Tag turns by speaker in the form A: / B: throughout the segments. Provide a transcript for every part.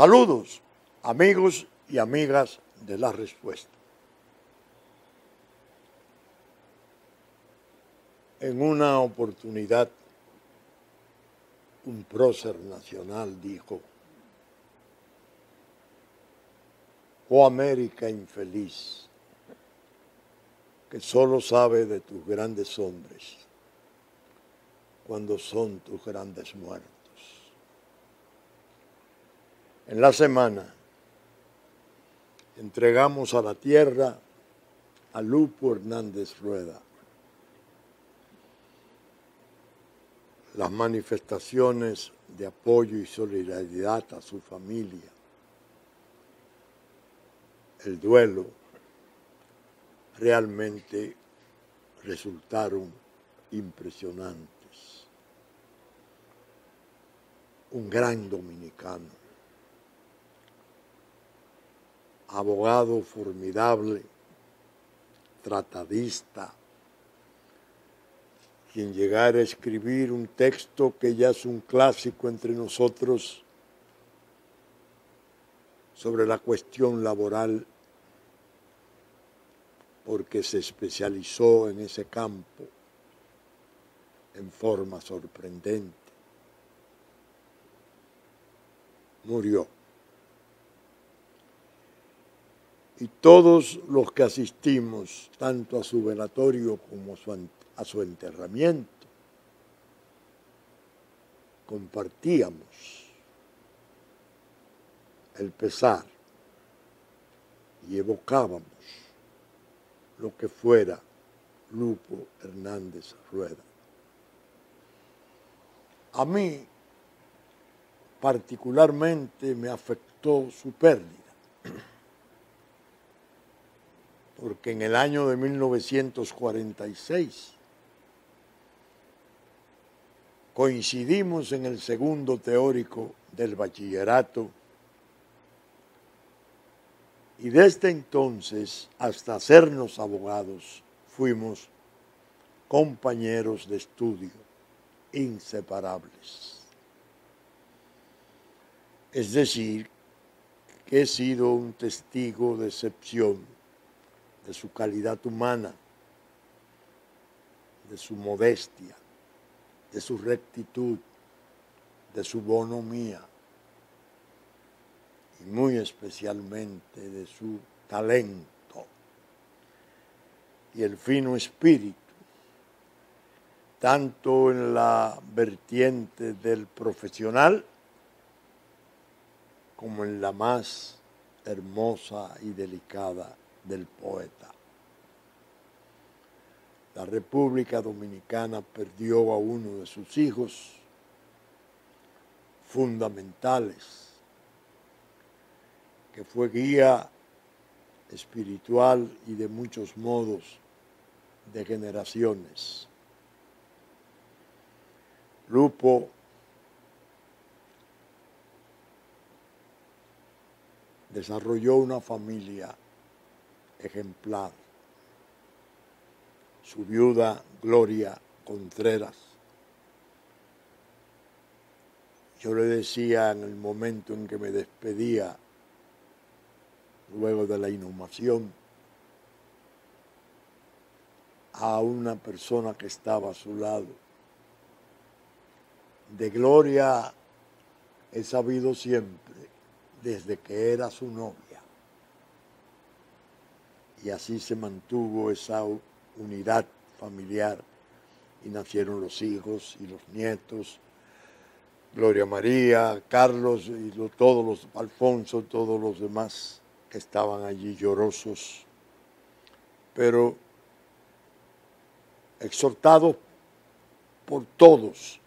A: Saludos, amigos y amigas de La Respuesta. En una oportunidad, un prócer nacional dijo: «Oh América infeliz, que solo sabe de tus grandes hombres cuando son tus grandes muertos». En la semana entregamos a la tierra a Lupo Hernández Rueda. Las manifestaciones de apoyo y solidaridad a su familia, el duelo, realmente resultaron impresionantes. Un gran dominicano, abogado formidable, tratadista, quien llegara a escribir un texto que ya es un clásico entre nosotros sobre la cuestión laboral, porque se especializó en ese campo en forma sorprendente. Murió. Y todos los que asistimos, tanto a su velatorio como a su enterramiento, compartíamos el pesar y evocábamos lo que fuera Lupo Hernández Rueda. A mí particularmente me afectó su pérdida, porque en el año de 1946 coincidimos en el segundo teórico del bachillerato y desde entonces hasta hacernos abogados fuimos compañeros de estudio inseparables. Es decir, que he sido un testigo de excepción de su calidad humana, de su modestia, de su rectitud, de su bonomía y muy especialmente de su talento y el fino espíritu, tanto en la vertiente del profesional como en la más hermosa y delicada del poeta. La República Dominicana perdió a uno de sus hijos fundamentales, que fue guía espiritual y de muchos modos de generaciones. Lupo desarrolló una familia ejemplar. Su viuda, Gloria Contreras. Yo le decía en el momento en que me despedía, luego de la inhumación, a una persona que estaba a su lado: de Gloria he sabido siempre, desde que era su novia. Y así se mantuvo esa unidad familiar y nacieron los hijos y los nietos, Gloria María, Carlos y todos los, Alfonso, todos los demás que estaban allí llorosos, pero exhortados por todos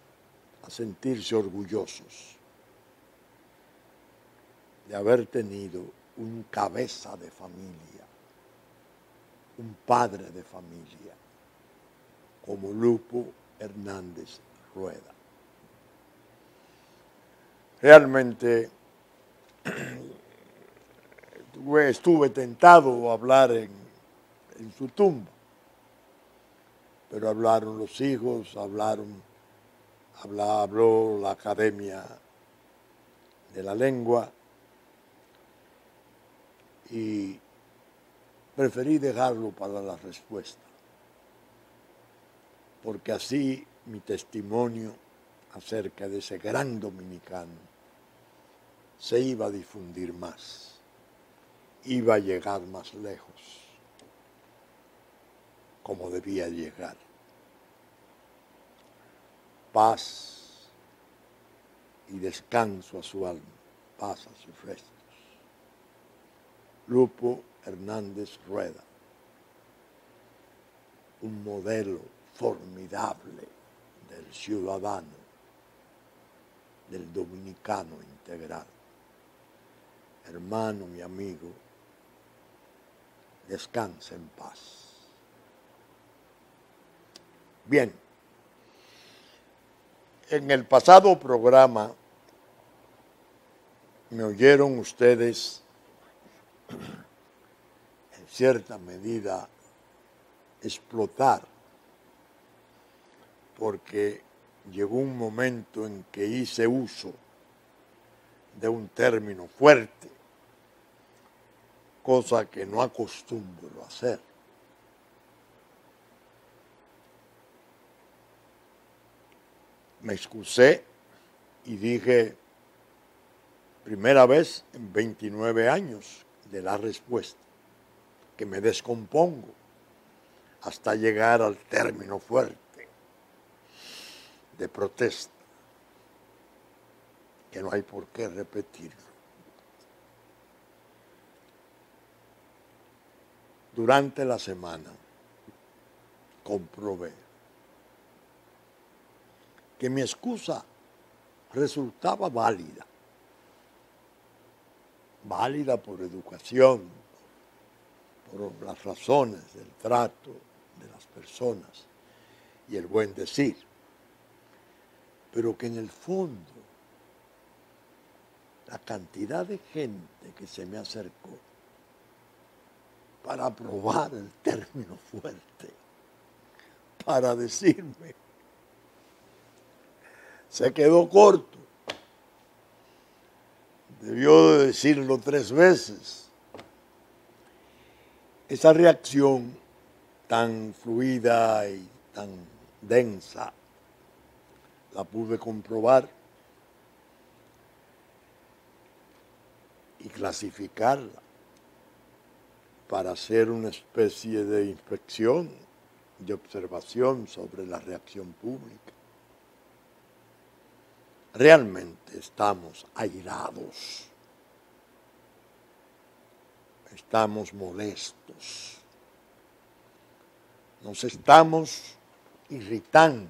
A: a sentirse orgullosos de haber tenido un cabeza de familia, un padre de familia, como Lupo Hernández Rueda. Realmente estuve tentado a hablar en su tumba, pero hablaron los hijos, habló la Academia de la Lengua, y preferí dejarlo para la respuesta, porque así mi testimonio acerca de ese gran dominicano se iba a difundir más, iba a llegar más lejos, como debía llegar. Paz y descanso a su alma, paz a sus restos. Lupo Hernández Rueda, un modelo formidable del ciudadano, del dominicano integral. Hermano y amigo, descansa en paz. Bien, en el pasado programa me oyeron ustedes en cierta medida explotar, porque llegó un momento en que hice uso de un término fuerte, cosa que no acostumbro a hacer. Me excusé y dije, primera vez en 29 años de la respuesta, que me descompongo hasta llegar al término fuerte de protesta, que no hay por qué repetirlo. Durante la semana comprobé que mi excusa resultaba válida por educación, por las razones del trato de las personas y el buen decir, pero que en el fondo la cantidad de gente que se me acercó para aprobar el término fuerte, para decirme, se quedó corto. Debió de decirlo 3 veces. Esa reacción tan fluida y tan densa la pude comprobar y clasificarla para hacer una especie de inspección, de observación sobre la reacción pública. Realmente estamos airados, estamos molestos, nos estamos irritando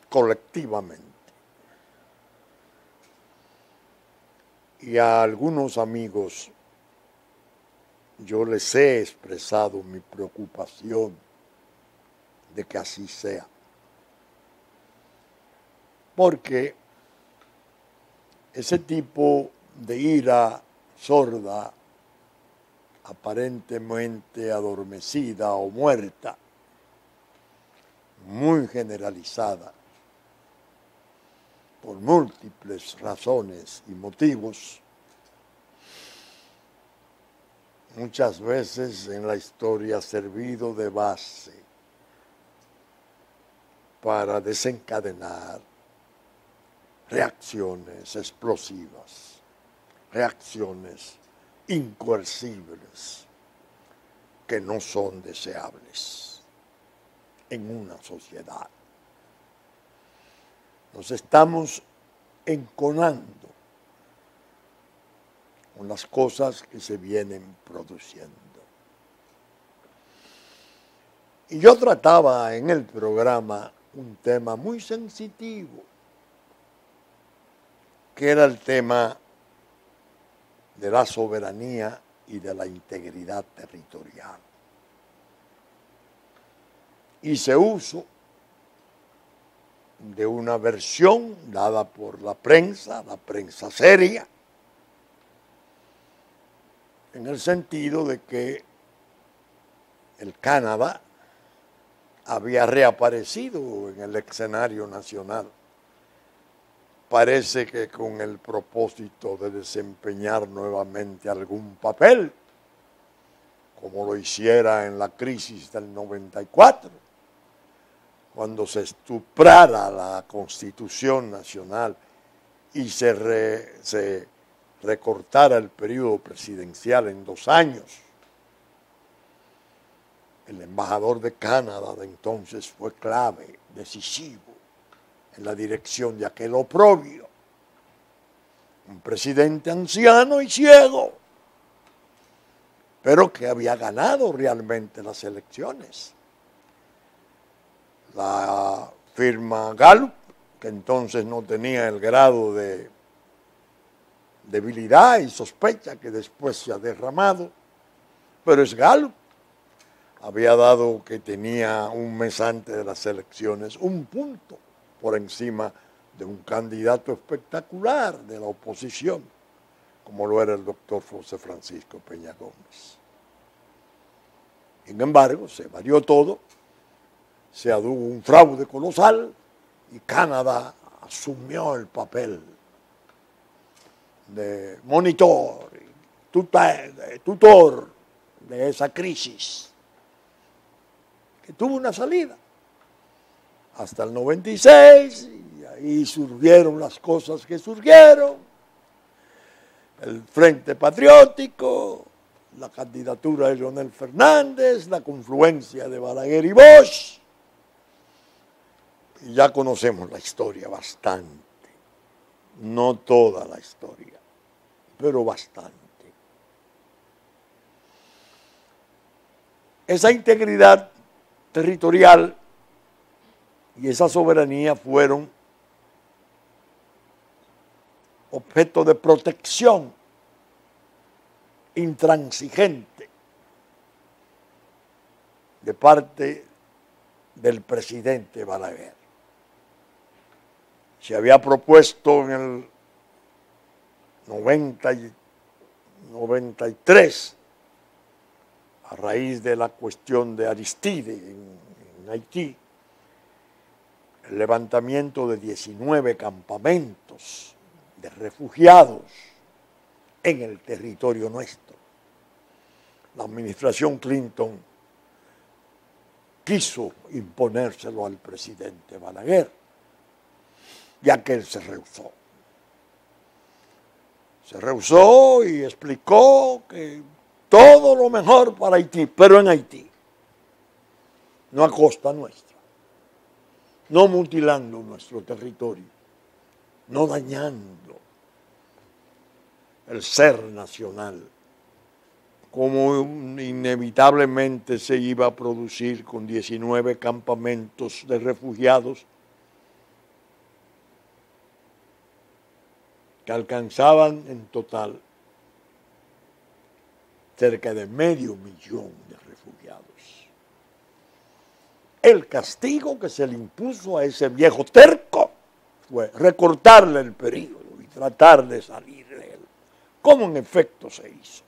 A: colectivamente. Y a algunos amigos yo les he expresado mi preocupación de que así sea. Porque ese tipo de ira sorda, aparentemente adormecida o muerta, muy generalizada, por múltiples razones y motivos, muchas veces en la historia ha servido de base para desencadenar reacciones explosivas, reacciones incoercibles que no son deseables en una sociedad. Nos estamos enconando con las cosas que se vienen produciendo. Y yo trataba en el programa un tema muy sensitivo, que era el tema de la soberanía y de la integridad territorial. Hice uso de una versión dada por la prensa seria, en el sentido de que el Canadá había reaparecido en el escenario nacional parece que con el propósito de desempeñar nuevamente algún papel, como lo hiciera en la crisis del 94, cuando se estuprara la Constitución Nacional y se recortara el periodo presidencial en 2 años. El embajador de Canadá de entonces fue clave, decisivo, en la dirección de aquel oprobio. Un presidente anciano y ciego, pero que había ganado realmente las elecciones. La firma Gallup, que entonces no tenía el grado de debilidad y sospecha que después se ha derramado, pero es Gallup, había dado que tenía un mes antes de las elecciones 1 punto por encima de un candidato espectacular de la oposición, como lo era el doctor José Francisco Peña Gómez. Sin embargo, se varió todo, se adujo un fraude colosal y Canadá asumió el papel de monitor, tutor de esa crisis, que tuvo una salida hasta el 96, y ahí surgieron las cosas que surgieron, el Frente Patriótico, la candidatura de Leonel Fernández, la confluencia de Balaguer y Bosch, y ya conocemos la historia bastante, no toda la historia, pero bastante. Esa integridad territorial y esa soberanía fueron objeto de protección intransigente de parte del presidente Balaguer. Se había propuesto en el 93, a raíz de la cuestión de Aristide en Haití, el levantamiento de 19 campamentos de refugiados en el territorio nuestro. La administración Clinton quiso imponérselo al presidente Balaguer, ya que él se rehusó. Se rehusó y explicó que todo lo mejor para Haití, pero en Haití, no a costa nuestra, no mutilando nuestro territorio, no dañando el ser nacional, como inevitablemente se iba a producir con 19 campamentos de refugiados que alcanzaban en total cerca de 500.000 de refugiados. El castigo que se le impuso a ese viejo terco fue recortarle el periodo y tratar de salir de él, como en efecto se hizo.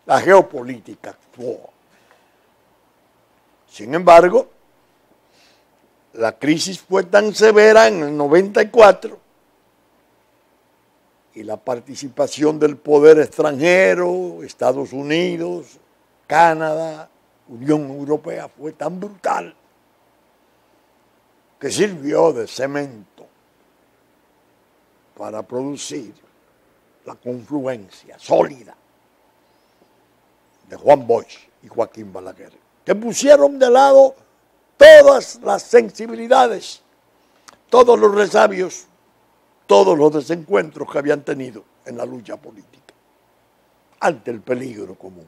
A: La geopolítica actuó. Sin embargo, la crisis fue tan severa en el 94 y la participación del poder extranjero, Estados Unidos, Canadá, Unión Europea, fue tan brutal que sirvió de cemento para producir la confluencia sólida de Juan Bosch y Joaquín Balaguer, que pusieron de lado todas las sensibilidades, todos los resabios, todos los desencuentros que habían tenido en la lucha política ante el peligro común.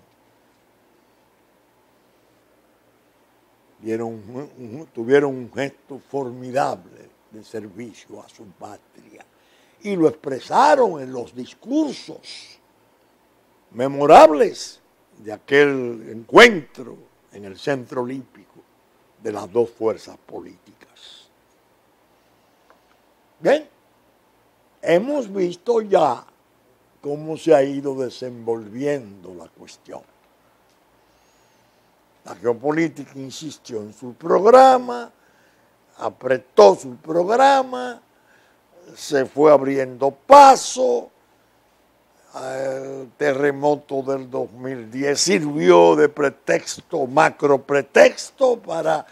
A: Tuvieron un gesto formidable de servicio a su patria y lo expresaron en los discursos memorables de aquel encuentro en el Centro Olímpico de las dos fuerzas políticas. Bien, hemos visto ya cómo se ha ido desenvolviendo la cuestión. La geopolítica insistió en su programa, apretó su programa, se fue abriendo paso. El terremoto del 2010 sirvió de pretexto, macro pretexto, para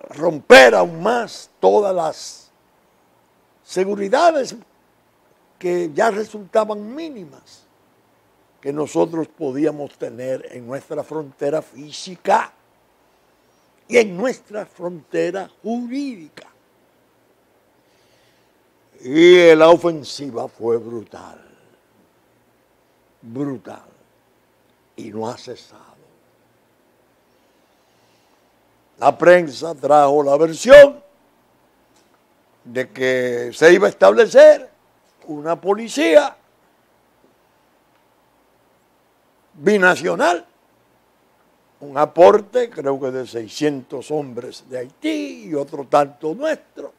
A: romper aún más todas las seguridades que ya resultaban mínimas que nosotros podíamos tener en nuestra frontera física y en nuestra frontera jurídica. Y la ofensiva fue brutal, brutal, y no ha cesado. La prensa trajo la versión de que se iba a establecer una policía binacional, un aporte creo que de 600 hombres de Haití y otro tanto nuestro,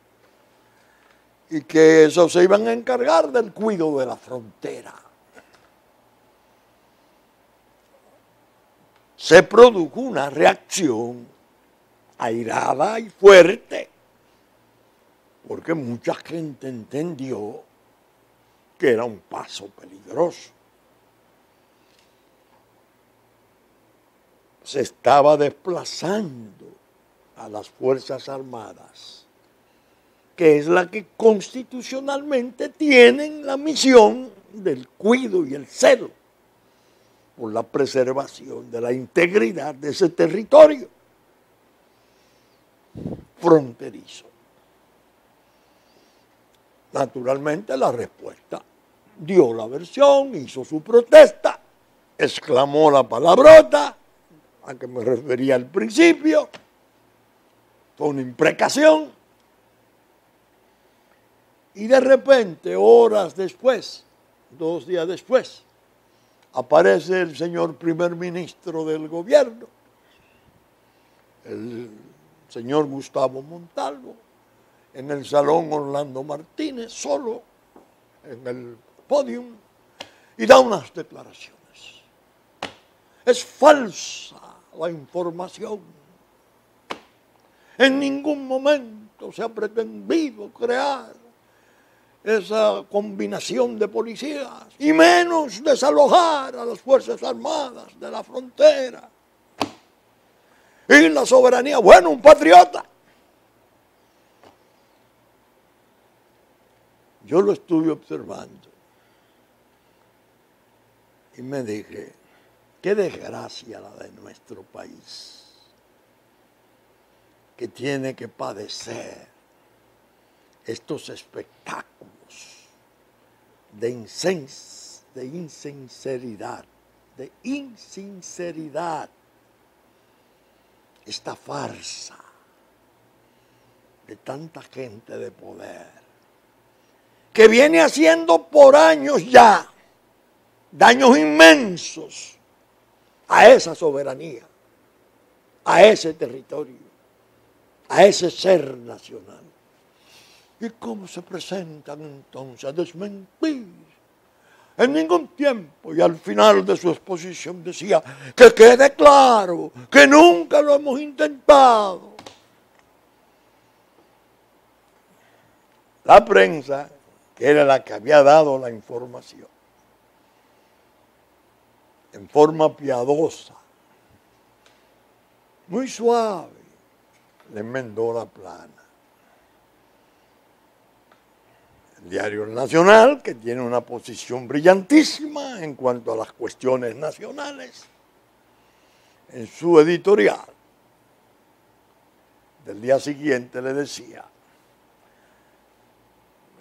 A: y que esos se iban a encargar del cuidado de la frontera. Se produjo una reacción airada y fuerte, porque mucha gente entendió que era un paso peligroso. Se estaba desplazando a las Fuerzas Armadas, que es la que constitucionalmente tienen la misión del cuidado y el celo por la preservación de la integridad de ese territorio fronterizo. Naturalmente la respuesta dio la versión, hizo su protesta, exclamó la palabrota a que me refería al principio, fue una imprecación, y de repente, horas después, 2 días después, aparece el señor primer ministro del gobierno, el señor Gustavo Montalvo, en el salón Orlando Martínez, solo en el podium, y da unas declaraciones. Es falsa la información. En ningún momento se ha pretendido crear esa combinación de policías, y menos desalojar a las Fuerzas Armadas de la frontera. Y la soberanía, bueno, un patriota. Yo lo estuve observando y me dije, qué desgracia la de nuestro país, que tiene que padecer estos espectáculos de insinceridad, esta farsa de tanta gente de poder, que viene haciendo por años ya daños inmensos a esa soberanía, a ese territorio, a ese ser nacional. ¿Y cómo se presentan entonces a desmentir? En ningún tiempo, y al final de su exposición decía, que quede claro que nunca lo hemos intentado. La prensa, que era la que había dado la información, en forma piadosa, muy suave, le enmendó la plana. El Diario Nacional, que tiene una posición brillantísima en cuanto a las cuestiones nacionales, en su editorial del día siguiente le decía,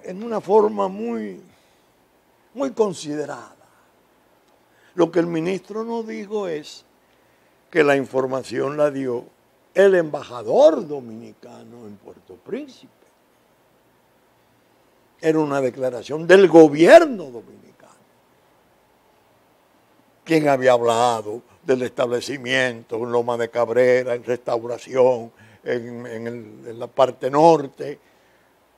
A: en una forma muy considerada, lo que el ministro no dijo es que la información la dio el embajador dominicano en Puerto Príncipe. Era una declaración del gobierno dominicano, quien había hablado del establecimiento en Loma de Cabrera, en Restauración, en la parte norte,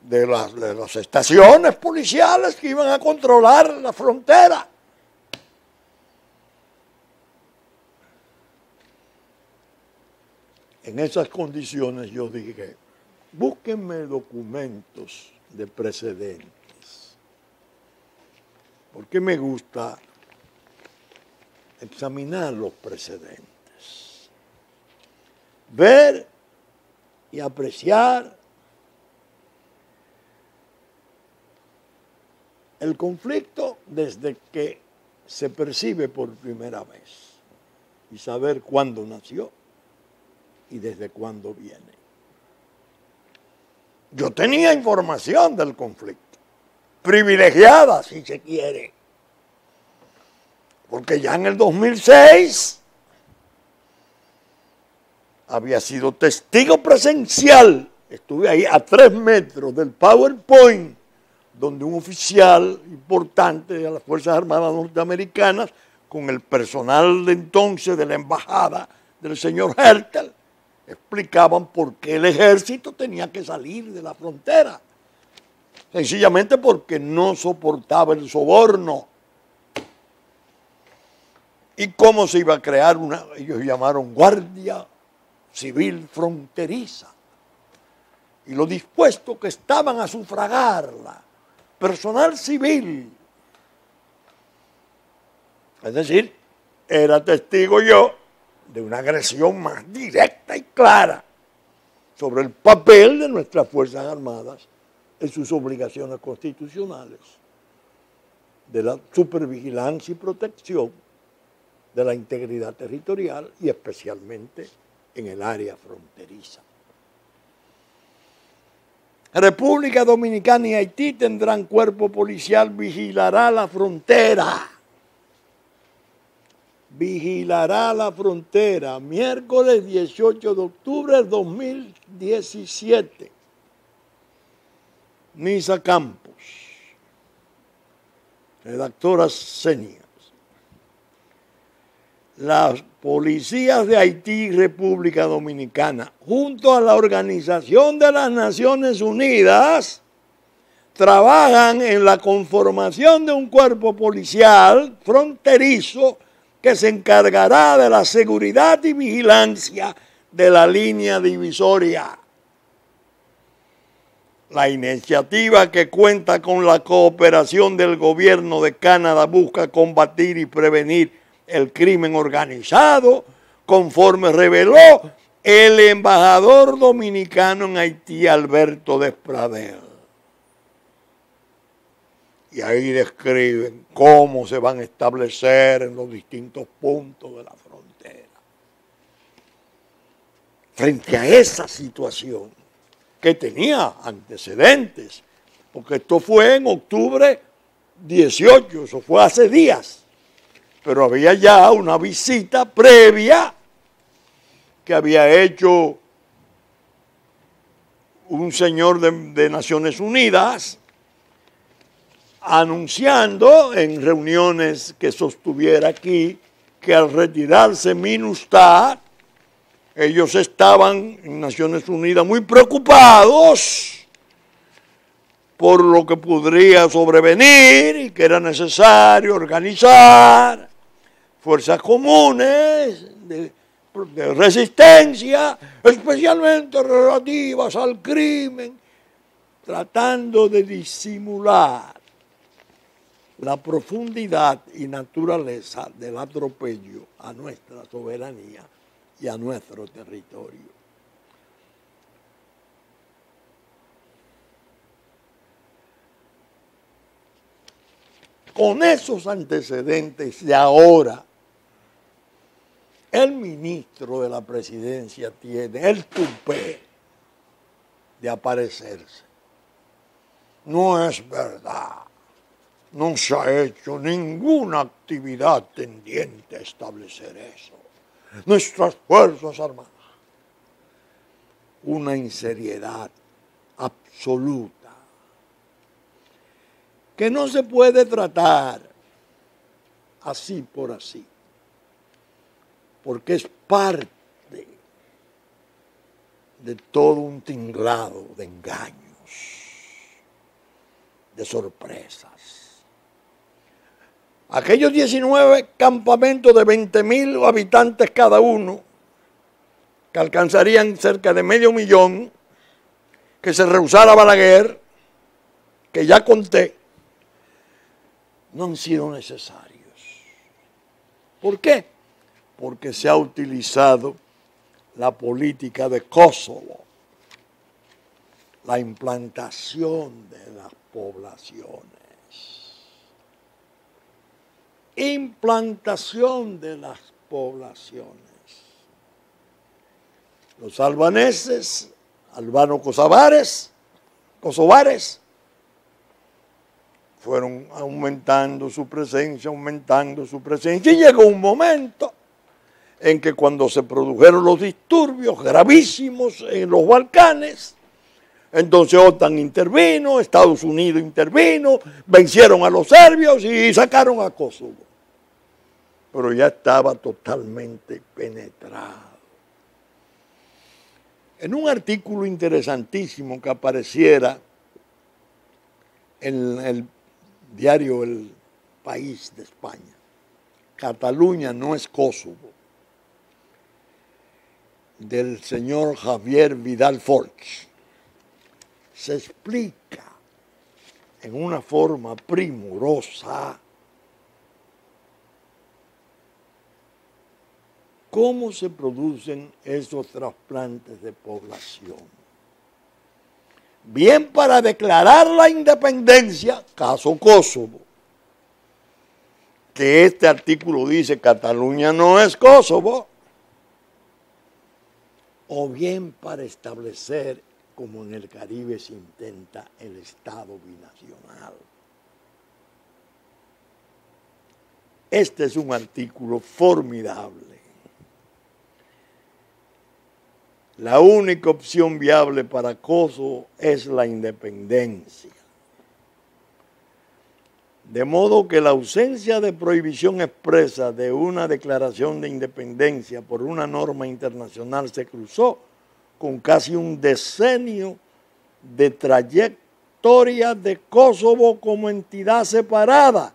A: de las estaciones policiales que iban a controlar la frontera. En esas condiciones yo dije, búsquenme documentos de precedentes, porque me gusta examinar los precedentes, ver y apreciar el conflicto desde que se percibe por primera vez y saber cuándo nació y desde cuándo viene. Yo tenía información del conflicto, privilegiada si se quiere, porque ya en el 2006 había sido testigo presencial, estuve ahí a 3 metros del PowerPoint, donde un oficial importante de las Fuerzas Armadas norteamericanas, con el personal de entonces de la embajada del señor Hertel, explicaban por qué el ejército tenía que salir de la frontera. Sencillamente porque no soportaba el soborno. ¿Y cómo se iba a crear una? Ellos llamaron Guardia Civil Fronteriza. Y lo dispuesto que estaban a sufragarla. Personal civil. Es decir, era testigo yo de una agresión más directa y clara sobre el papel de nuestras Fuerzas Armadas en sus obligaciones constitucionales, de la supervigilancia y protección de la integridad territorial y especialmente en el área fronteriza. República Dominicana y Haití tendrán cuerpo policial, vigilará la frontera. Vigilará la frontera, miércoles 18 de octubre del 2017. Nisa Campos, redactora senior. Las policías de Haití y República Dominicana, junto a la Organización de las Naciones Unidas, trabajan en la conformación de un cuerpo policial fronterizo que se encargará de la seguridad y vigilancia de la línea divisoria. La iniciativa, que cuenta con la cooperación del gobierno de Canadá, busca combatir y prevenir el crimen organizado, conforme reveló el embajador dominicano en Haití, Alberto Despradel. Y ahí describen cómo se van a establecer en los distintos puntos de la frontera. Frente a esa situación, que tenía antecedentes, porque esto fue en octubre 18, eso fue hace días, pero había ya una visita previa que había hecho un señor de Naciones Unidas, anunciando en reuniones que sostuviera aquí que al retirarse MINUSTAH, ellos estaban en Naciones Unidas muy preocupados por lo que podría sobrevenir y que era necesario organizar fuerzas comunes de resistencia, especialmente relativas al crimen, tratando de disimular la profundidad y naturaleza del atropello a nuestra soberanía y a nuestro territorio. Con esos antecedentes de ahora, el ministro de la presidencia tiene el tupé de aparecerse. No es verdad. No se ha hecho ninguna actividad tendiente a establecer eso. Nuestras Fuerzas Armadas. Una inseriedad absoluta que no se puede tratar así por así, porque es parte de todo un tinglado de engaños, de sorpresas. Aquellos 19 campamentos de 20.000 habitantes cada uno, que alcanzarían cerca de 500.000, que se rehusara Balaguer, que ya conté, no han sido necesarios. ¿Por qué? Porque se ha utilizado la política de Kosovo, la implantación de las poblaciones. Implantación de las poblaciones. Los albaneses, albano-kosovares, fueron aumentando su presencia, y llegó un momento en que cuando se produjeron los disturbios gravísimos en los Balcanes, entonces OTAN intervino, Estados Unidos intervino, vencieron a los serbios y sacaron a Kosovo. Pero ya estaba totalmente penetrado. En un artículo interesantísimo que apareciera en el diario El País de España, Cataluña no es Kosovo, del señor Javier Vidal Folch, se explica en una forma primorosa cómo se producen esos trasplantes de población. Bien para declarar la independencia, caso Kosovo, que este artículo dice Cataluña no es Kosovo, o bien para establecer, como en el Caribe se intenta, el Estado binacional. Este es un artículo formidable. La única opción viable para Kosovo es la independencia. De modo que la ausencia de prohibición expresa de una declaración de independencia por una norma internacional se cruzó con casi un decenio de trayectoria de Kosovo como entidad separada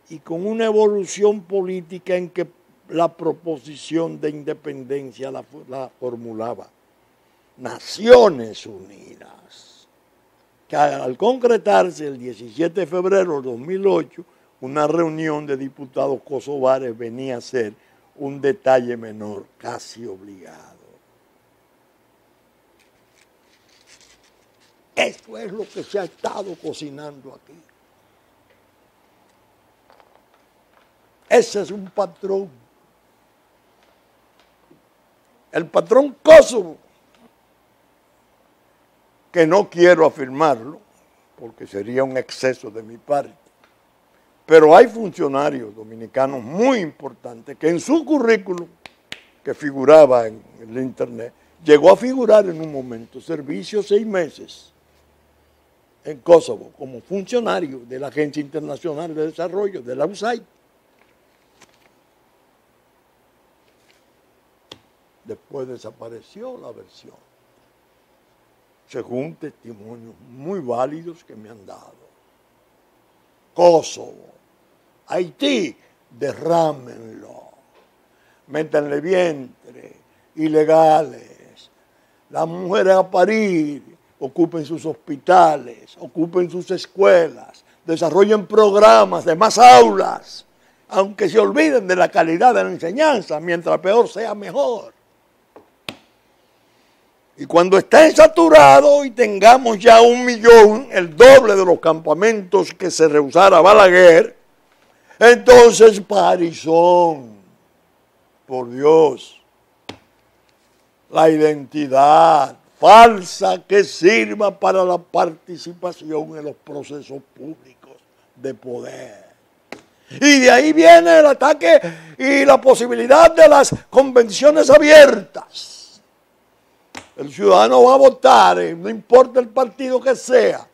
A: y con una evolución política en que la proposición de independencia la formulaba Naciones Unidas, que al concretarse el 17 de febrero de 2008, una reunión de diputados kosovares venía a ser un detalle menor, casi obligado. Eso es lo que se ha estado cocinando aquí. Ese es un patrón. El patrón Kosovo, que no quiero afirmarlo, porque sería un exceso de mi parte, pero hay funcionarios dominicanos muy importantes que en su currículum, que figuraba en el internet, llegó a figurar en un momento servicio 6 meses en Kosovo como funcionario de la Agencia Internacional de Desarrollo, de la USAID. Después desapareció la versión, según testimonios muy válidos que me han dado. Kosovo, Haití, derrámenlo, métanle vientre, ilegales, las mujeres a parir, ocupen sus hospitales, ocupen sus escuelas, desarrollen programas de más aulas, aunque se olviden de la calidad de la enseñanza, mientras peor sea mejor. Y cuando estén saturados y tengamos ya 1 millón, el doble de los campamentos que se rehusara Balaguer, entonces parizón, por Dios, la identidad falsa que sirva para la participación en los procesos públicos de poder. Y de ahí viene el ataque y la posibilidad de las convenciones abiertas. El ciudadano va a votar, no importa el partido que sea,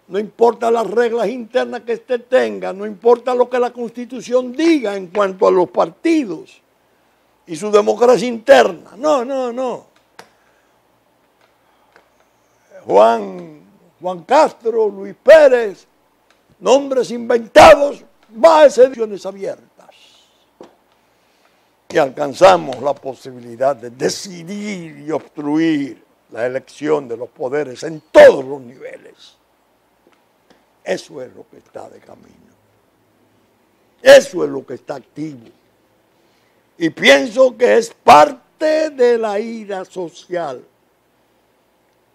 A: no importa las reglas internas que éste tenga, no importa lo que la Constitución diga en cuanto a los partidos y su democracia interna. No. Juan Castro, Luis Pérez, nombres inventados, va a ser elecciones abiertas. Y alcanzamos la posibilidad de decidir y obstruir la elección de los poderes en todos los niveles. Eso es lo que está de camino. Eso es lo que está activo. Y pienso que es parte de la ira social,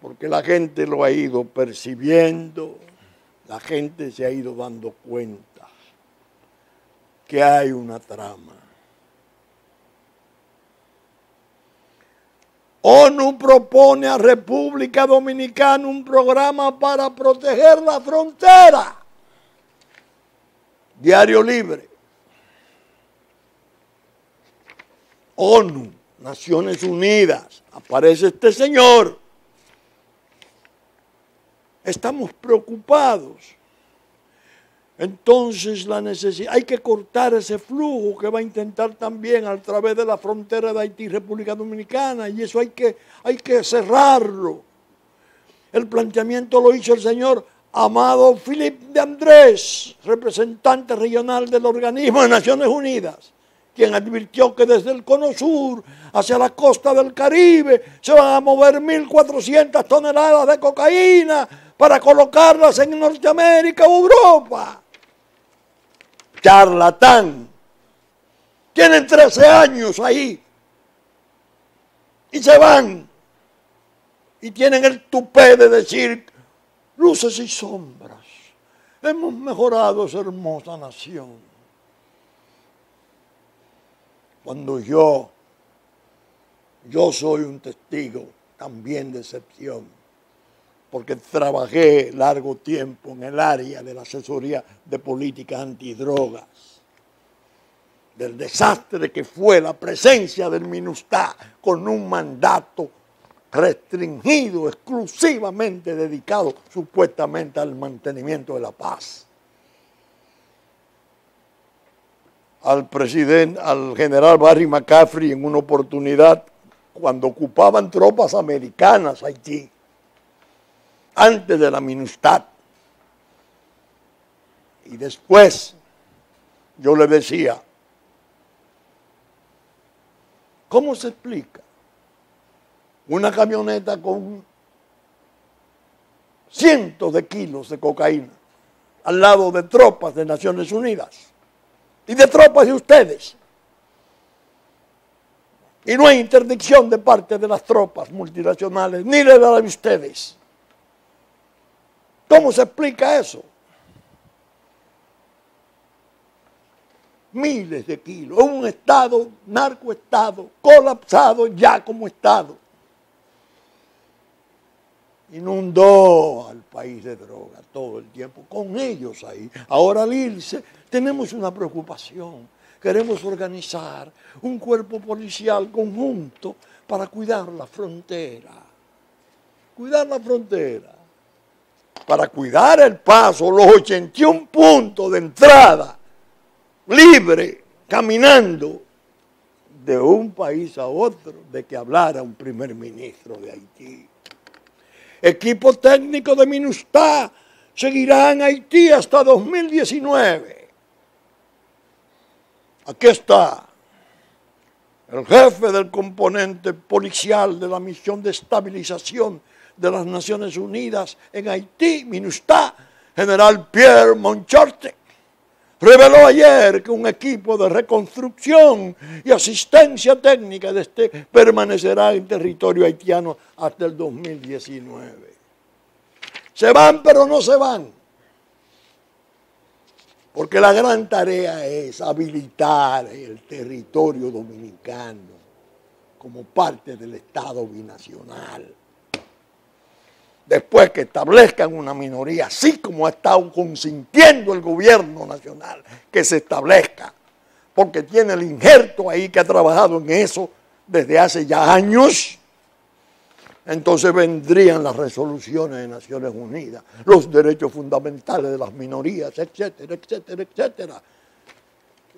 A: porque la gente lo ha ido percibiendo, la gente se ha ido dando cuenta que hay una trama. ONU propone a República Dominicana un programa para proteger la frontera. Diario Libre. ONU, Naciones Unidas, aparece este señor. Estamos preocupados. Entonces hay que cortar ese flujo que va a intentar también a través de la frontera de Haití y República Dominicana, y eso hay que cerrarlo. El planteamiento lo hizo el señor Amado Philip de Andrés, representante regional del organismo de Naciones Unidas, quien advirtió que desde el cono sur hacia la costa del Caribe se van a mover 1.400 toneladas de cocaína para colocarlas en Norteamérica o Europa. Charlatán. Tienen 13 años ahí y se van y tienen el tupé de decir luces y sombras. Hemos mejorado esa hermosa nación. Cuando yo soy un testigo también de excepción, porque trabajé largo tiempo en el área de la asesoría de políticas antidrogas, del desastre que fue la presencia del MINUSTAH con un mandato restringido, exclusivamente dedicado supuestamente al mantenimiento de la paz. Al general Barry McCaffrey en una oportunidad, cuando ocupaban tropas americanas Haití, antes de la MINUSTAH. Y después yo le decía, ¿cómo se explica una camioneta con cientos de kilos de cocaína al lado de tropas de Naciones Unidas y de tropas de ustedes? Y no hay interdicción de parte de las tropas multinacionales, ni de la de ustedes. ¿Cómo se explica eso? Miles de kilos. Un estado, narcoestado, colapsado ya como estado. Inundó al país de droga todo el tiempo, con ellos ahí. Ahora al irse, tenemos una preocupación. Queremos organizar un cuerpo policial conjunto para cuidar la frontera. Cuidar la frontera. Para cuidar el paso, los 81 puntos de entrada, libre, caminando de un país a otro, de que hablara un primer ministro de Haití. Equipo técnico de MINUSTAH seguirá en Haití hasta 2019. Aquí está el jefe del componente policial de la misión de estabilización de las Naciones Unidas en Haití, MINUSTAH, general Pierre Monchorte, reveló ayer que un equipo de reconstrucción y asistencia técnica permanecerá en territorio haitiano hasta el 2019. Se van, pero no se van, porque la gran tarea es habilitar el territorio dominicano como parte del Estado binacional. Después que establezcan una minoría, así como ha estado consintiendo el gobierno nacional que se establezca, porque tiene el injerto ahí que ha trabajado en eso desde hace ya años, entonces vendrían las resoluciones de Naciones Unidas, los derechos fundamentales de las minorías, etcétera, etcétera, etcétera.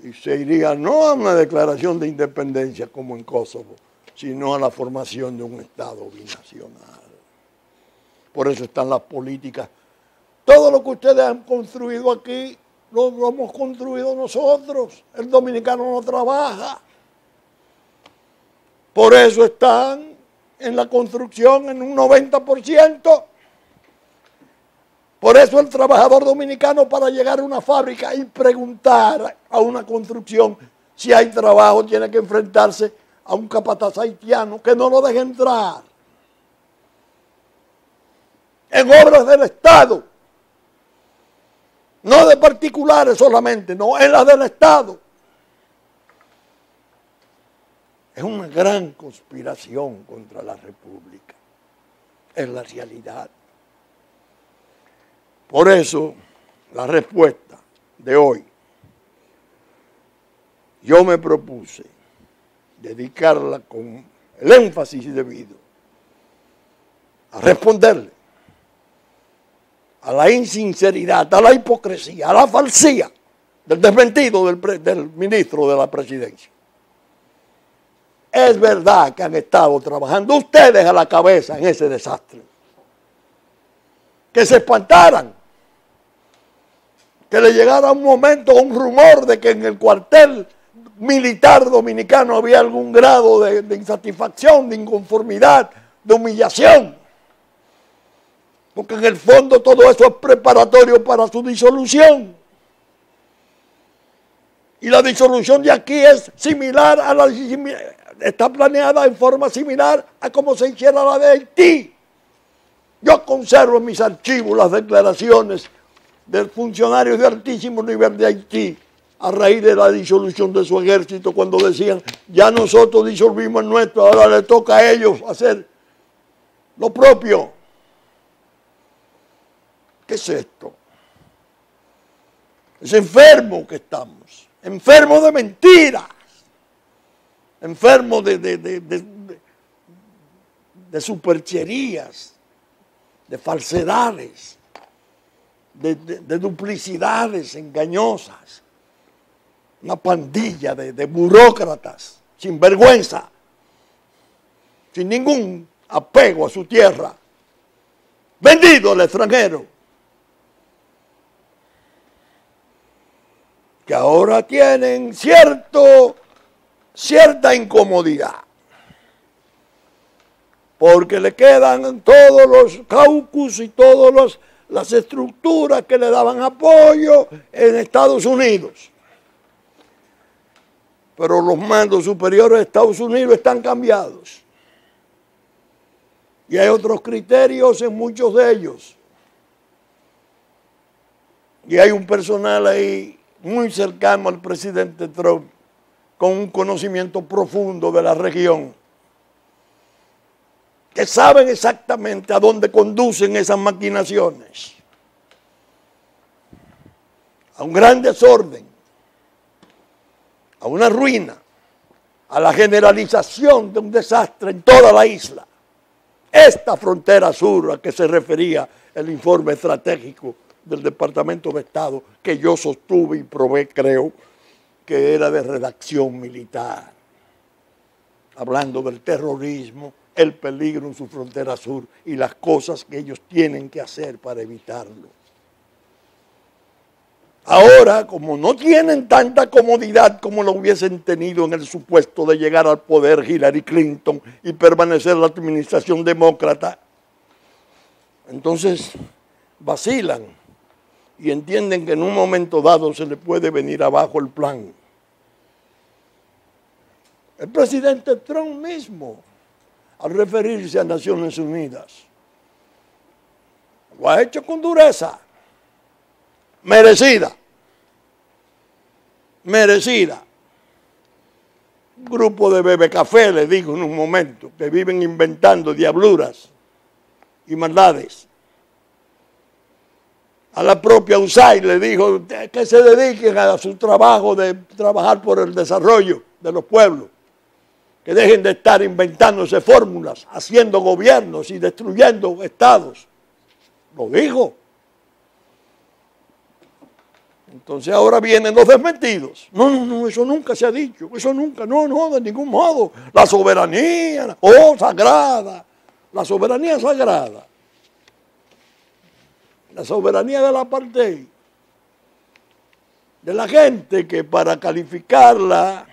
A: Y se iría no a una declaración de independencia como en Kosovo, sino a la formación de un Estado binacional. Por eso están las políticas. Todo lo que ustedes han construido aquí, lo hemos construido nosotros. El dominicano no trabaja. Por eso están en la construcción en un 90%. Por eso el trabajador dominicano, para llegar a una fábrica y preguntar a una construcción si hay trabajo, tiene que enfrentarse a un capataz haitiano que no lo deja entrar. En obras del Estado, no de particulares solamente, no, en las del Estado. Es una gran conspiración contra la República, es la realidad. Por eso, la respuesta de hoy, yo me propuse dedicarla con el énfasis debido a responderle a la insinceridad, a la hipocresía, a la falsía del desmentido del ministro de la Presidencia. Es verdad que han estado trabajando ustedes a la cabeza en ese desastre. Que se espantaran, que le llegara un momento, un rumor de que en el cuartel militar dominicano había algún grado de insatisfacción, de inconformidad, de humillación. Porque en el fondo todo eso es preparatorio para su disolución. Y la disolución de aquí es similar a la... está planeada en forma similar a como se hiciera la de Haití. Yo conservo en mis archivos las declaraciones de funcionarios de altísimo nivel de Haití a raíz de la disolución de su ejército, cuando decían, ya nosotros disolvimos el nuestro, ahora le toca a ellos hacer lo propio. ¿Qué es esto? Es enfermo que estamos, enfermo de mentiras, enfermo de supercherías, de falsedades, de duplicidades engañosas, una pandilla de burócratas sin vergüenza, sin ningún apego a su tierra, vendido al extranjero, que ahora tienen cierta incomodidad, porque le quedan todos los caucus y todas las estructuras que le daban apoyo en Estados Unidos. Pero los mandos superiores de Estados Unidos están cambiados. Y hay otros criterios en muchos de ellos. Y hay un personal ahí muy cercano al presidente Trump, con un conocimiento profundo de la región, que saben exactamente a dónde conducen esas maquinaciones. A un gran desorden, a una ruina, a la generalización de un desastre en toda la isla. Esta frontera sur a que se refería el informe estratégico del Departamento de Estado, que yo sostuve y probé, creo, que era de redacción militar, hablando del terrorismo, el peligro en su frontera sur y las cosas que ellos tienen que hacer para evitarlo. Ahora, como no tienen tanta comodidad como lo hubiesen tenido en el supuesto de llegar al poder Hillary Clinton y permanecer la administración demócrata, entonces vacilan y entienden que en un momento dado se le puede venir abajo el plan. El presidente Trump mismo, al referirse a Naciones Unidas, lo ha hecho con dureza, merecida. Un grupo de bebecafé, le digo en un momento, que viven inventando diabluras y maldades. A la propia USAID le dijo que se dediquen a su trabajo de trabajar por el desarrollo de los pueblos, que dejen de estar inventándose fórmulas, haciendo gobiernos y destruyendo estados. Lo dijo. Entonces ahora vienen los desmentidos. No, eso nunca se ha dicho, eso nunca, no, de ningún modo. La soberanía, sagrada, la soberanía sagrada. La soberanía de la parte de la gente que para calificarla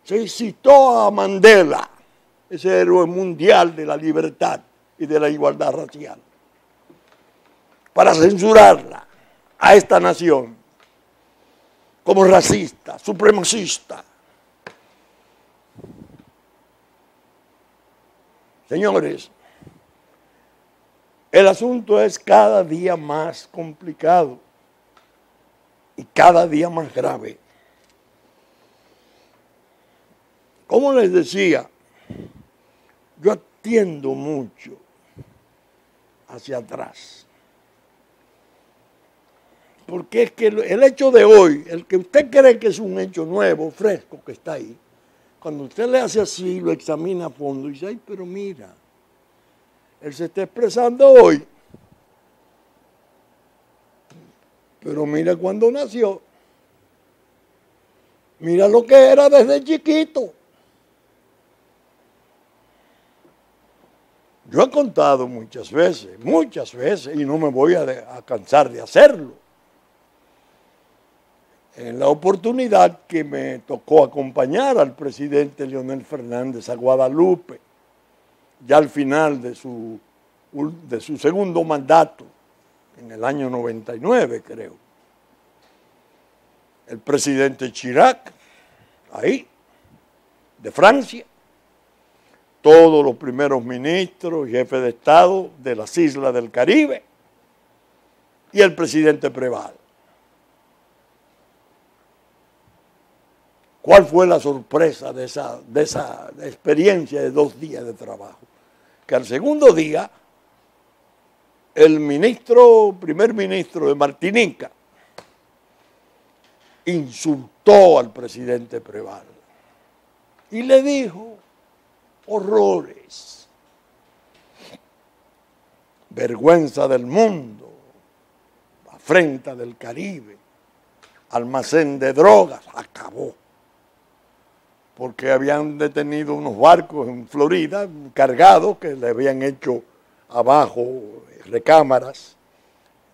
A: se citó a Mandela ese héroe mundial de la libertad y de la igualdad racial, para censurarla a esta nación como racista, supremacista. Señores, el asunto es cada día más complicado y cada día más grave. Como les decía, yo atiendo mucho hacia atrás. Porque es que el hecho de hoy, el que usted cree que es un hecho nuevo, fresco, que está ahí, cuando usted le hace así, lo examina a fondo y dice, ay, pero mira, él se está expresando hoy, pero mira cuando nació, mira lo que era desde chiquito. Yo he contado muchas veces, y no me voy a cansar de hacerlo. En la oportunidad que me tocó acompañar al presidente Leonel Fernández a Guadalupe, ya al final de su segundo mandato, en el año 99 creo. El presidente Chirac, ahí, de Francia, todos los primeros ministros y jefes de Estado de las islas del Caribe y el presidente Preval. ¿Cuál fue la sorpresa de esa experiencia de 2 días de trabajo? Que al segundo día, el primer ministro de Martinica, insultó al presidente Preval y le dijo horrores, vergüenza del mundo, afrenta del Caribe, almacén de drogas, acabó. Porque habían detenido unos barcos en Florida cargados que le habían hecho abajo recámaras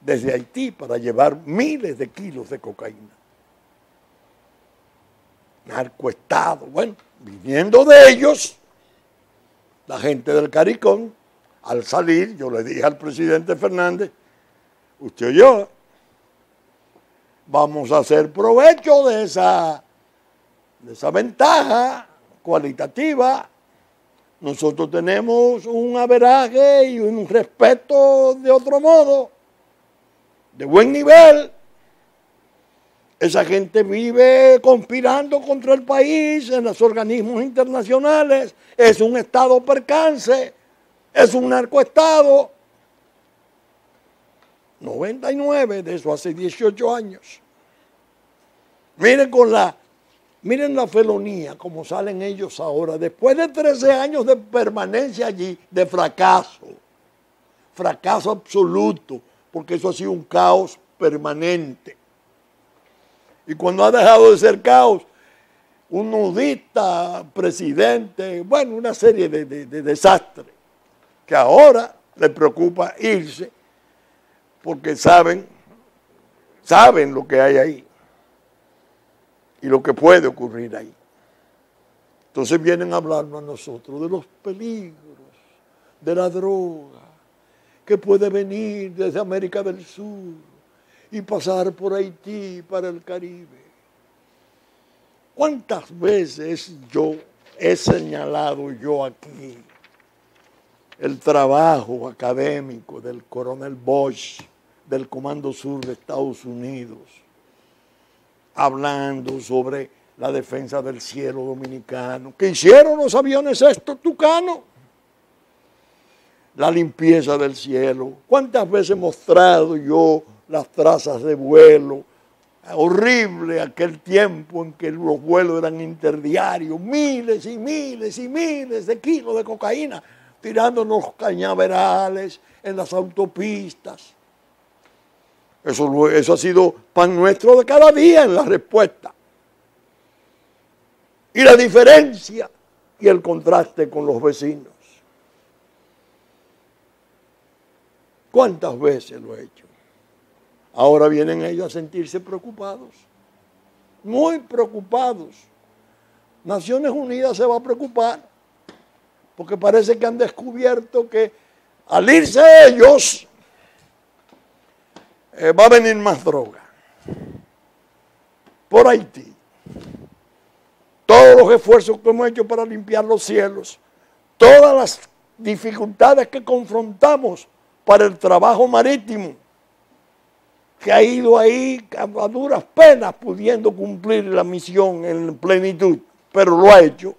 A: desde Haití para llevar miles de kilos de cocaína. Narcoestado, bueno, viniendo de ellos, la gente del CARICOM, al salir, yo le dije al presidente Fernández, usted oyó, vamos a hacer provecho de esa ventaja cualitativa. Nosotros tenemos un averaje y un respeto de otro modo, de buen nivel. Esa gente vive conspirando contra el país en los organismos internacionales, es un estado percance, es un narcoestado. 99, de eso hace 18 años. Miren la felonía, como salen ellos ahora, después de 13 años de permanencia allí, de fracaso absoluto, porque eso ha sido un caos permanente. Y cuando ha dejado de ser caos, un nudista, presidente, bueno, una serie de desastres, que ahora les preocupa irse, porque saben lo que hay ahí y lo que puede ocurrir ahí. Entonces vienen a hablarnos a nosotros de los peligros, de la droga, que puede venir desde América del Sur y pasar por Haití para el Caribe. ¿Cuántas veces yo he señalado yo aquí el trabajo académico del coronel Bosch, del Comando Sur de Estados Unidos, hablando sobre la defensa del cielo dominicano? ¿Qué hicieron los aviones estos tucanos? La limpieza del cielo. ¿Cuántas veces he mostrado yo las trazas de vuelo? Horrible aquel tiempo en que los vuelos eran interdiarios, miles y miles y miles de kilos de cocaína tirándonos cañaverales en las autopistas. Eso ha sido pan nuestro de cada día en la respuesta. Y la diferencia y el contraste con los vecinos. ¿Cuántas veces lo he hecho? Ahora vienen ellos a sentirse preocupados, muy preocupados. Naciones Unidas se va a preocupar porque parece que han descubierto que al irse ellos va a venir más droga por Haití. Todos los esfuerzos que hemos hecho para limpiar los cielos, todas las dificultades que confrontamos para el trabajo marítimo, que ha ido ahí a duras penas pudiendo cumplir la misión en plenitud, pero lo ha hecho.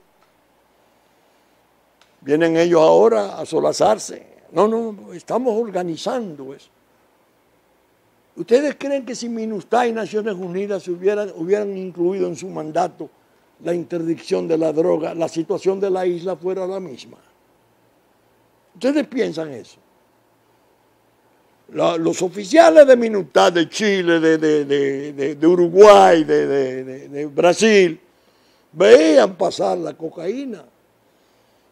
A: Vienen ellos ahora a solazarse. No, estamos organizando eso. ¿Ustedes creen que si MINUSTAH y Naciones Unidas hubieran incluido en su mandato la interdicción de la droga, la situación de la isla fuera la misma? ¿Ustedes piensan eso? Los oficiales de MINUSTAH de Chile, de Uruguay, de Brasil, veían pasar la cocaína.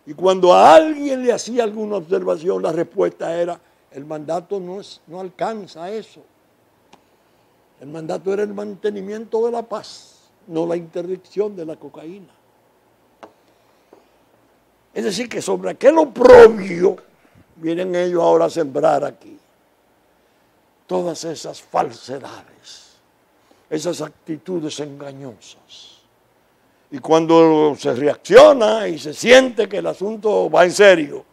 A: Y cuando a alguien le hacía alguna observación, la respuesta era: el mandato no alcanza a eso. El mandato era el mantenimiento de la paz, no la interdicción de la cocaína. Es decir, que sobre aquel oprobio vienen ellos ahora a sembrar aquí todas esas falsedades, esas actitudes engañosas. Y cuando se reacciona y se siente que el asunto va en serio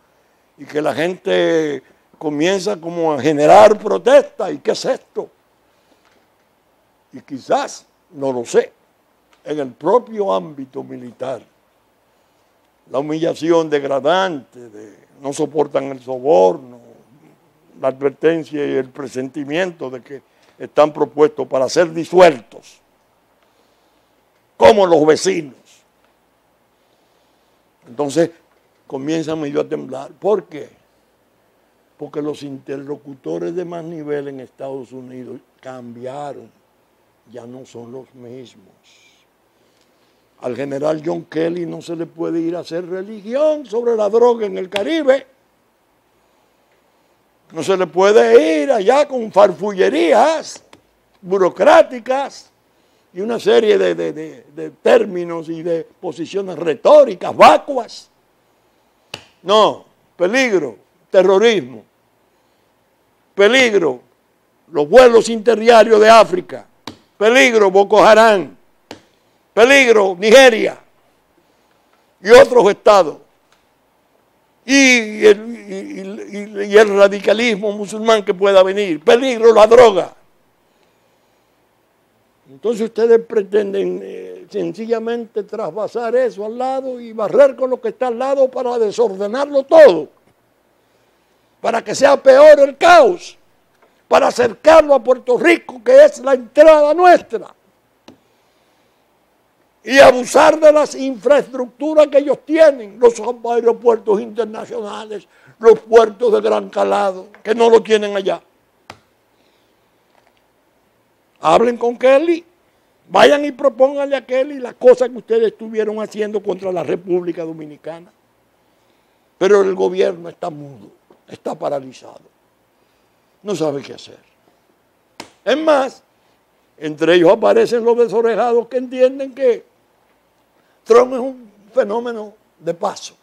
A: y que la gente comienza como a generar protesta, ¿y qué es esto? Y quizás, no lo sé, en el propio ámbito militar, la humillación degradante, no soportan el soborno, la advertencia y el presentimiento de que están propuestos para ser disueltos, como los vecinos. Entonces comienzan medio a temblar. ¿Por qué? Porque los interlocutores de más nivel en Estados Unidos cambiaron, ya no son los mismos. Al general John Kelly no se le puede ir a hacer religión sobre la droga en el Caribe. No se le puede ir allá con farfullerías burocráticas y una serie de términos y de posiciones retóricas vacuas. No, peligro, terrorismo, peligro, los vuelos interdiarios de África, peligro, Boko Haram, peligro, Nigeria y otros estados. Y el radicalismo musulmán que pueda venir, peligro, la droga. Entonces ustedes pretenden sencillamente trasvasar eso al lado y barrer con lo que está al lado para desordenarlo todo, para que sea peor el caos, para acercarlo a Puerto Rico, que es la entrada nuestra, y abusar de las infraestructuras que ellos tienen, los aeropuertos internacionales, los puertos de gran calado, que no lo tienen allá. Hablen con Kelly, vayan y propónganle a Kelly las cosas que ustedes estuvieron haciendo contra la República Dominicana. Pero el gobierno está mudo, está paralizado, no sabe qué hacer. Es más, entre ellos aparecen los desorejados que entienden que Trump es un fenómeno de paso.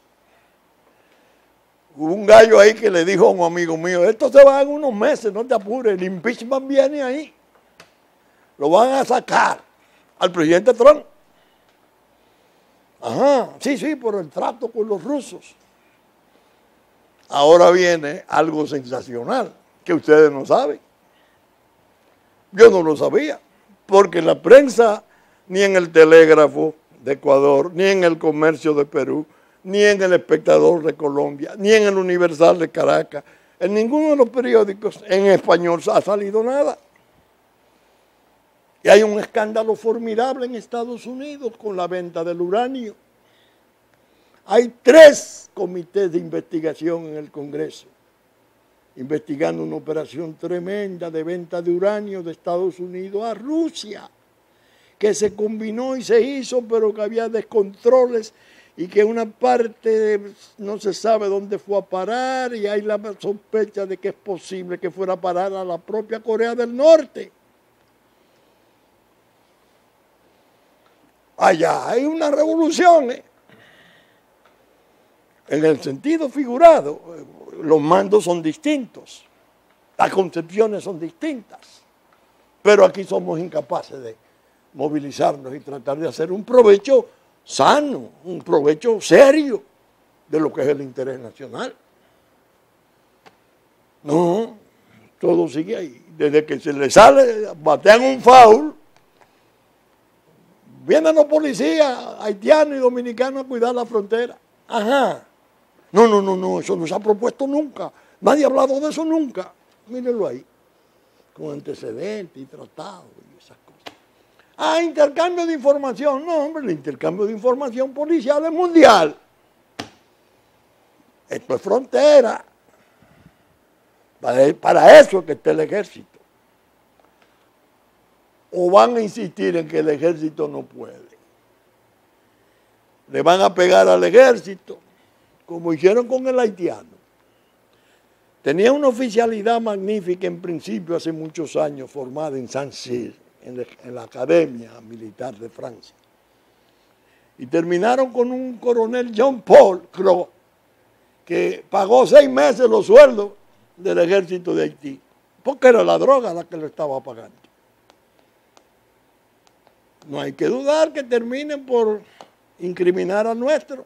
A: Hubo un gallo ahí que le dijo a un amigo mío: esto se va en unos meses, no te apures, el impeachment viene ahí. Lo van a sacar al presidente Trump. Ajá, sí, por el trato con los rusos. Ahora viene algo sensacional que ustedes no saben. Yo no lo sabía, porque en la prensa, ni en el Telégrafo de Ecuador, ni en el Comercio de Perú, ni en el Espectador de Colombia, ni en el Universal de Caracas, en ninguno de los periódicos en español ha salido nada. Y hay un escándalo formidable en Estados Unidos con la venta del uranio. Hay 3 comités de investigación en el Congreso, investigando una operación tremenda de venta de uranio de Estados Unidos a Rusia, que se combinó y se hizo, pero que había descontroles y que una parte no se sabe dónde fue a parar, y hay la sospecha de que es posible que fuera a parar a la propia Corea del Norte. Allá hay una revolución, En el sentido figurado, los mandos son distintos, las concepciones son distintas, pero aquí somos incapaces de movilizarnos y tratar de hacer un provecho sano, un provecho serio de lo que es el interés nacional. No, todo sigue ahí. Desde que se le sale, batean un foul, vienen los policías haitianos y dominicanos a cuidar la frontera. Ajá. No, eso no se ha propuesto nunca. Nadie ha hablado de eso nunca. Mírenlo ahí, con antecedentes y tratados y esas cosas. Ah, intercambio de información. No, hombre, el intercambio de información policial es mundial. Esto es frontera. Para eso es que está el ejército. O van a insistir en que el ejército no puede. Le van a pegar al ejército, como hicieron con el haitiano. Tenía una oficialidad magnífica en principio hace muchos años, formada en Saint-Cyr, en la Academia Militar de Francia. Y terminaron con un coronel Jean Paul Cros, que pagó 6 meses los sueldos del ejército de Haití, porque era la droga la que lo estaba pagando. No hay que dudar que terminen por incriminar al nuestro.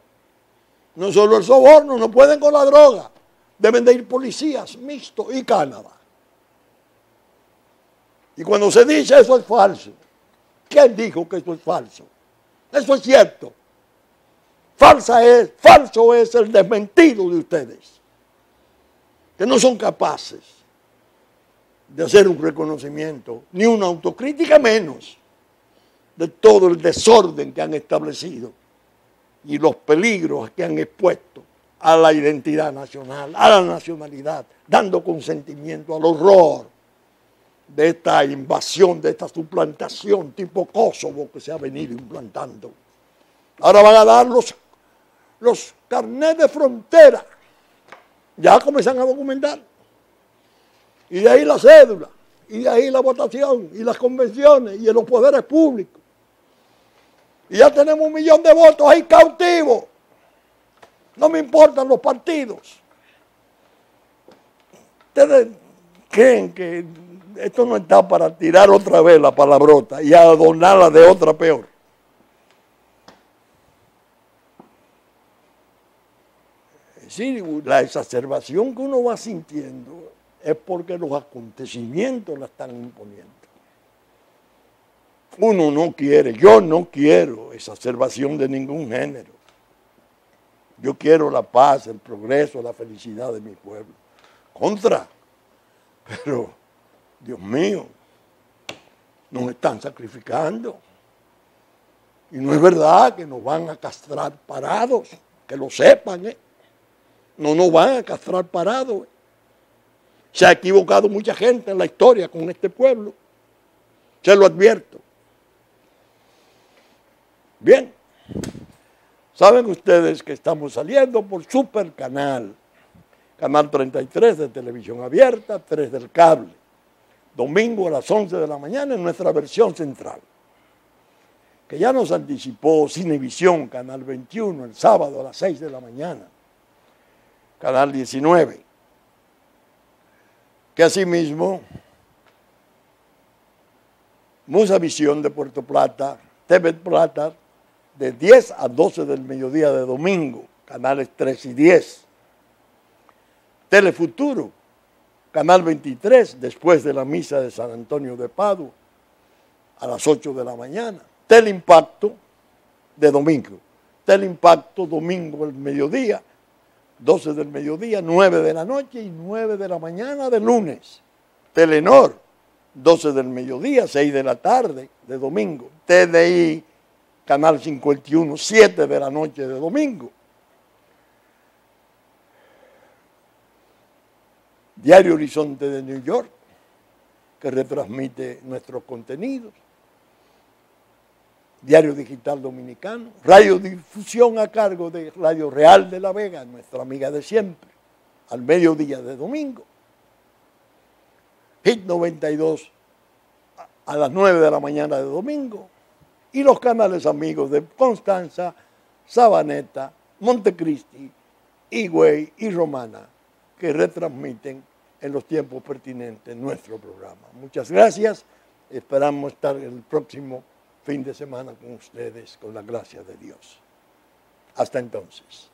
A: No solo el soborno, no pueden con la droga. Deben de ir policías mixtos y Canadá. Y cuando se dice eso es falso, ¿quién dijo que eso es falso? Eso es cierto. Falso es el desmentido de ustedes, que no son capaces de hacer un reconocimiento, ni una autocrítica menos, de todo el desorden que han establecido y los peligros que han expuesto a la identidad nacional, a la nacionalidad, dando consentimiento al horror de esta invasión, de esta suplantación tipo Kosovo que se ha venido implantando. Ahora van a dar los carnets de frontera, ya comienzan a documentar, y de ahí la cédula, y de ahí la votación, y las convenciones, y los poderes públicos. Y ya tenemos 1 millón de votos ahí cautivos. No me importan los partidos. ¿Ustedes creen que esto no está para tirar otra vez la palabrota y adornarla de otra peor? Es decir, la exacerbación que uno va sintiendo es porque los acontecimientos la están imponiendo. Uno no quiere, yo no quiero exacerbación de ningún género. Yo quiero la paz, el progreso, la felicidad de mi pueblo. Pero, Dios mío, nos están sacrificando. Y no es verdad que nos van a castrar parados, que lo sepan, ¿eh? No nos van a castrar parados. Se ha equivocado mucha gente en la historia con este pueblo. Se lo advierto. Bien, saben ustedes que estamos saliendo por Super Canal, Canal 33 de televisión abierta, 3 del cable, domingo a las 11 de la mañana en nuestra versión central, que ya nos anticipó Cinevisión, Canal 21, el sábado a las 6 de la mañana, Canal 19, que asimismo Musavisión de Puerto Plata, TV Plata, de 10 a 12 del mediodía de domingo, canales 3 y 10. Telefuturo, canal 23, después de la misa de San Antonio de Padua, a las 8 de la mañana. Teleimpacto, de domingo. Teleimpacto, domingo al mediodía, 12 del mediodía, 9 de la noche y 9 de la mañana de lunes. Telenor, 12 del mediodía, 6 de la tarde de domingo. TDI, Canal 51, 7 de la noche de domingo. Diario Horizonte de New York, que retransmite nuestros contenidos. Diario Digital Dominicano. Radiodifusión a cargo de Radio Real de la Vega, nuestra amiga de siempre, al mediodía de domingo. Hit 92 a las 9 de la mañana de domingo. Y los canales amigos de Constanza, Sabaneta, Montecristi, Higüey y Romana, que retransmiten en los tiempos pertinentes nuestro programa. Muchas gracias. Esperamos estar el próximo fin de semana con ustedes, con la gracia de Dios. Hasta entonces.